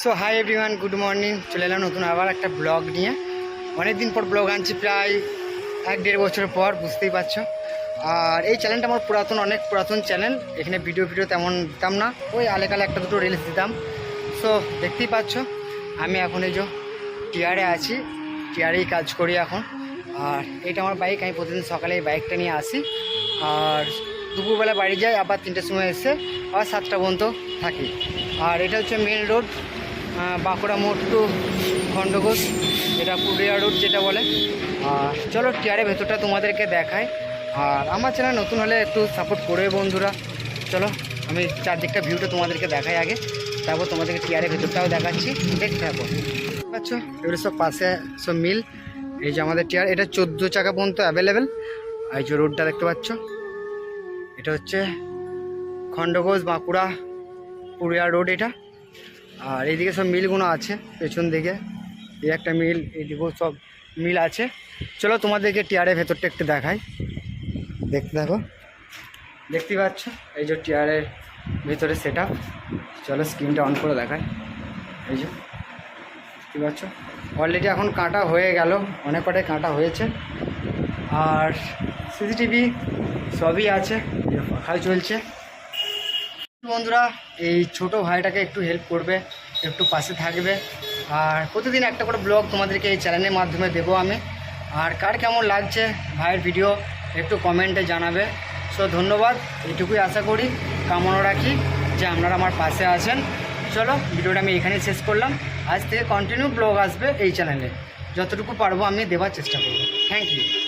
So hi everyone, good morning. চলে এলাম নতুন আবার একটা ব্লগ নিয়ে। অনেক দিন পর ব্লগ আনছি, প্রায় 1-1.5 বছর পর, বুঝতেই পারছো। আর এই চ্যানেলটা আমার অনেক পুরাতন চ্যানেল। এখানে ভিডিও তেমন দিতাম না, ওই আলেকালে একটা দুটো রিলস দিতাম। সো দেখতেই পাচ্ছ আমি এখন এই যে টিয়ারে আছি, টিয়ারেই কাজ করি এখন। আর এটা আমার বাইক, আমি প্রতিদিন সকালে এই বাইকটা নিয়ে আসি, আর দুপুরবেলা বাড়ি যাই, আবার 3টের সময় এসে আবার 7টা পর্যন্ত থাকি। আর এটা হচ্ছে মেন রোড, বাঁকুড়া মোড় টু খণ্ডঘোষ, এটা পুরুলিয়া রোড যেটা বলে। আর চলো টিয়ারের ভেতরটা তোমাদেরকে দেখাই। আর আমার চ্যানেল নতুন হলে একটু সাপোর্ট করবে বন্ধুরা। চলো আমি চারদিকটা ভিউটা তোমাদেরকে দেখাই আগে, তারপর তোমাদেরকে টিয়ারের ভেতরটাও দেখাচ্ছি, দেখতে থাকো। পাচ্ছ এগুলো সব পাশে সব মিল। এই যে আমাদের টিয়ার, এটা 14 চাকা পর্যন্ত অ্যাভেলেবেল। এই যে রোডটা দেখতে পাচ্ছ, এটা হচ্ছে খণ্ডঘোষ বাঁকুড়া পুরুলিয়া রোড এটা। আর এইদিকে সব মিলগুলো আছে, পেছন দিকে এই একটা মিল, এইদিকেও সব মিল আছে। চলো তোমাদেরকে টিয়ারের ভেতরটা একটু দেখাই, দেখতে দেখো। দেখতেই পাচ্ছ এই যে টিয়ারের ভেতরে সেট আপ। চলো স্ক্রিনটা অন করে দেখাই। এই যে দেখতে পাচ্ছ অলরেডি এখন কাটা হয়ে গেল, অনেক কটাই কাটা হয়েছে। আর সিসিটিভি সবই আছে, পাখাও চলছে। বন্ধুরা এই ছোট ভাইটাকে একটু হেল্প করবে, একটু পাশে থাকবে। আর প্রতিদিন একটা করে ব্লগ তোমাদেরকে এই চ্যানেলের মাধ্যমে দেবো আমি। আর কার কেমন লাগছে ভাইয়ের ভিডিও একটু কমেন্টে জানাবে। সো ধন্যবাদ, এইটুকুই আশা করি, কামনা রাখি যে আপনারা আমার পাশে আছেন। চলো ভিডিওটা আমি এখানেই শেষ করলাম। আজ থেকে কন্টিনিউ ব্লগ আসবে এই চ্যানেলে, যতটুকু পারবো আমি দেওয়ার চেষ্টা করব। Thank you.